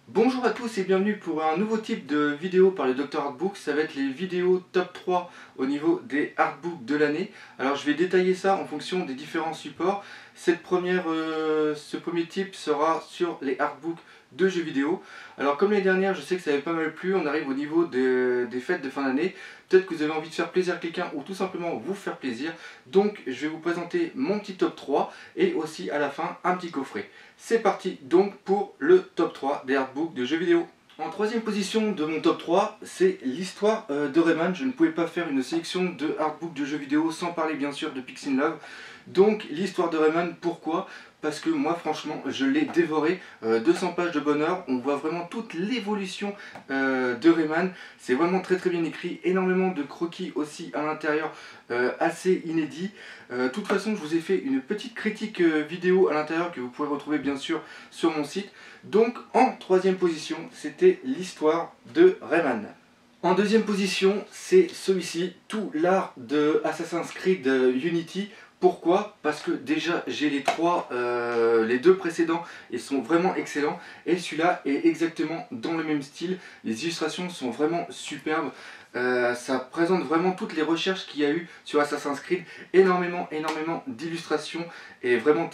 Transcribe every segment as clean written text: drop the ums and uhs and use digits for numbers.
Bonjour à tous et bienvenue pour un nouveau type de vidéo par le Dr Artbook. Ça va être les vidéos top 3 au niveau des artbooks de l'année. Alors je vais détailler ça en fonction des différents supports. Ce premier type sera sur les artbooks de jeux vidéo. Alors comme l'année dernière, je sais que ça avait pas mal plu, on arrive au niveau des fêtes de fin d'année. Peut-être que vous avez envie de faire plaisir à quelqu'un ou tout simplement vous faire plaisir. Donc je vais vous présenter mon petit top 3 et aussi à la fin un petit coffret. C'est parti donc pour le top 3 des artbooks de jeux vidéo. En troisième position de mon top 3, c'est l'histoire de Rayman. Je ne pouvais pas faire une sélection de artbooks de jeux vidéo sans parler bien sûr de Pixel Love. Donc l'histoire de Rayman, pourquoi? Parce que moi franchement je l'ai dévoré, 200 pages de bonheur, on voit vraiment toute l'évolution de Rayman, c'est vraiment très bien écrit, énormément de croquis aussi à l'intérieur, assez inédits. De toute façon je vous ai fait une petite critique vidéo à l'intérieur que vous pouvez retrouver bien sûr sur mon site. Donc en troisième position c'était l'histoire de Rayman. En deuxième position, c'est celui-ci, tout l'art de Assassin's Creed Unity. Pourquoi? Parce que déjà j'ai les deux précédents, ils sont vraiment excellents et celui-là est exactement dans le même style. Les illustrations sont vraiment superbes. Ça présente vraiment toutes les recherches qu'il y a eu sur Assassin's Creed, énormément d'illustrations et vraiment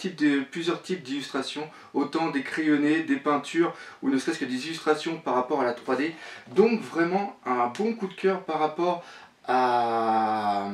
plusieurs types d'illustrations, autant des crayonnés, des peintures ou ne serait-ce que des illustrations par rapport à la 3D. Donc vraiment un bon coup de cœur par rapport à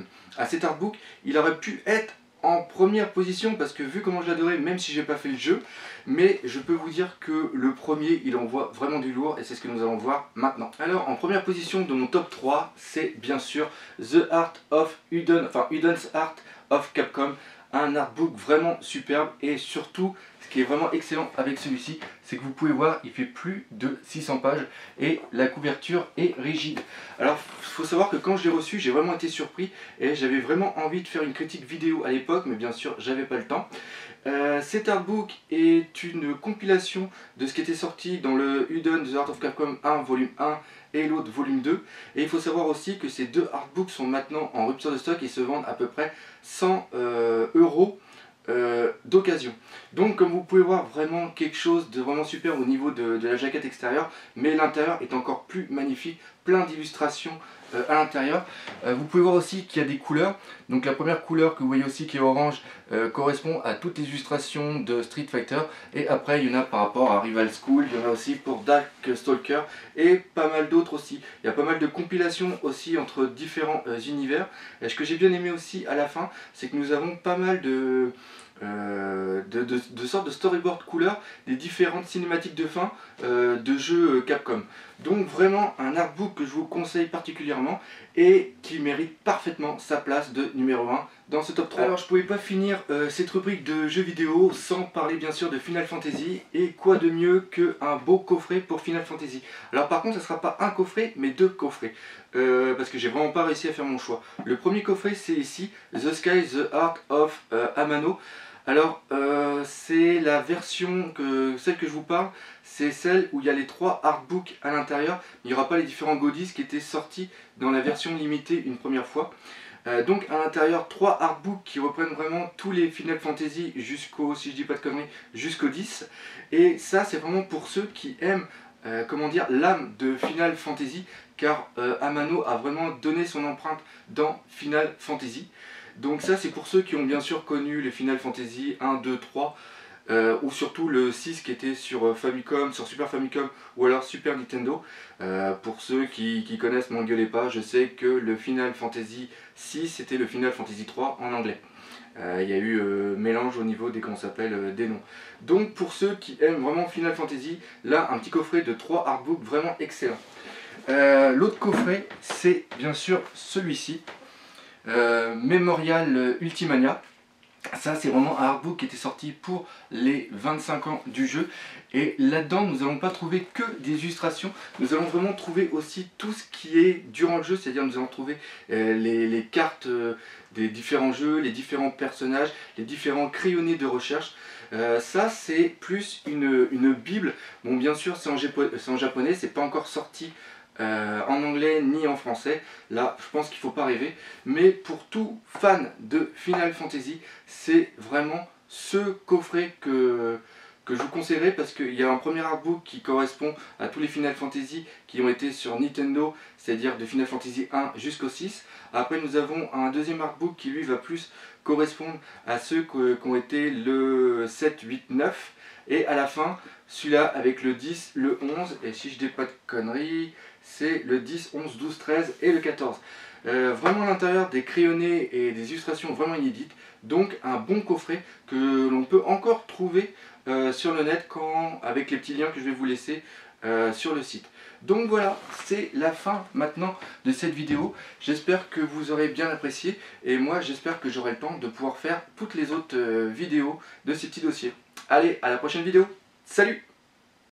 cet artbook. Il aurait pu être en première position parce que vu comment je l'adorais, même si j'ai pas fait le jeu, mais je peux vous dire que le premier il envoie vraiment du lourd et c'est ce que nous allons voir maintenant. Alors en première position de mon top 3, c'est bien sûr The Art of Udon, enfin Udon's Art of Capcom, un artbook vraiment superbe et surtout ce qui est vraiment excellent avec celui-ci, c'est que vous pouvez voir, il fait plus de 600 pages et la couverture est rigide. Alors il faut savoir que quand je l'ai reçu, j'ai vraiment été surpris et j'avais vraiment envie de faire une critique vidéo à l'époque, mais bien sûr j'avais pas le temps. Cet artbook est une compilation de ce qui était sorti dans le Udon The Art of Capcom 1 volume 1 et l'autre volume 2. Et il faut savoir aussi que ces deux artbooks sont maintenant en rupture de stock et se vendent à peu près 100 euros d'occasion. Donc comme vous pouvez voir, vraiment quelque chose de vraiment super au niveau de la jaquette extérieure, mais l'intérieur est encore plus magnifique, plein d'illustrations à l'intérieur. Vous pouvez voir aussi qu'il y a des couleurs. Donc la première couleur que vous voyez aussi qui est orange correspond à toutes les illustrations de Street Fighter, et après il y en a par rapport à Rival School, il y en a aussi pour Dark Stalker et pas mal d'autres aussi. Il y a pas mal de compilations aussi entre différents univers. Et ce que j'ai bien aimé aussi à la fin, c'est que nous avons pas mal de sortes de storyboard couleurs des différentes cinématiques de fin de jeux Capcom. Donc vraiment un artbook que je vous conseille particulièrement et qui mérite parfaitement sa place de numéro 1 dans ce top 3. Alors je pouvais pas finir cette rubrique de jeux vidéo sans parler bien sûr de Final Fantasy, et quoi de mieux qu'un beau coffret pour Final Fantasy. Alors par contre ça sera pas un coffret mais deux coffrets, parce que j'ai vraiment pas réussi à faire mon choix. Le premier coffret c'est ici, The Sky, The Art of Amano. Alors c'est la version, celle que je vous parle, c'est celle où il y a les trois artbooks à l'intérieur. Il n'y aura pas les différents goodies qui étaient sortis dans la version limitée une première fois. Donc à l'intérieur, trois artbooks qui reprennent vraiment tous les Final Fantasy jusqu'au, si je dis pas de conneries, jusqu'au 10. Et ça c'est vraiment pour ceux qui aiment, comment dire, l'âme de Final Fantasy, car Amano a vraiment donné son empreinte dans Final Fantasy. Donc ça c'est pour ceux qui ont bien sûr connu les Final Fantasy 1, 2, 3, ou surtout le 6 qui était sur Famicom, sur Super Famicom ou alors Super Nintendo. Pour ceux qui connaissent, m'engueulez pas, je sais que le Final Fantasy 6 c'était le Final Fantasy 3 en anglais. Il y a eu mélange au niveau des, comment s'appelle, des noms. Donc pour ceux qui aiment vraiment Final Fantasy, là un petit coffret de 3 artbooks vraiment excellent. L'autre coffret c'est bien sûr celui-ci. Memorial Ultimania. Ça c'est vraiment un artbook qui était sorti pour les 25 ans du jeu, et là-dedans nous n'allons pas trouver que des illustrations, nous allons vraiment trouver aussi tout ce qui est durant le jeu, c'est-à-dire nous allons trouver les cartes des différents jeux, les différents personnages, les différents crayonnés de recherche. Ça c'est plus une bible. Bon bien sûr c'est en japonais, c'est pas encore sorti en anglais ni en français, là je pense qu'il ne faut pas rêver, mais pour tout fan de Final Fantasy, c'est vraiment ce coffret que que je vous conseillerais parce qu'il y a un premier artbook qui correspond à tous les Final Fantasy qui ont été sur Nintendo, c'est-à-dire de Final Fantasy 1 jusqu'au 6. Après nous avons un deuxième artbook qui lui va plus correspondre à ceux qui ont été le 7, 8, 9. Et à la fin, celui-là avec le 10, le 11, et si je dis pas de conneries, c'est le 10, 11, 12, 13 et le 14. Vraiment à l'intérieur des crayonnés et des illustrations vraiment inédites, donc un bon coffret que l'on peut encore trouver sur le net avec les petits liens que je vais vous laisser sur le site. Donc voilà, c'est la fin maintenant de cette vidéo. J'espère que vous aurez bien apprécié et moi j'espère que j'aurai le temps de pouvoir faire toutes les autres vidéos de ces petits dossiers. Allez, à la prochaine vidéo. Salut!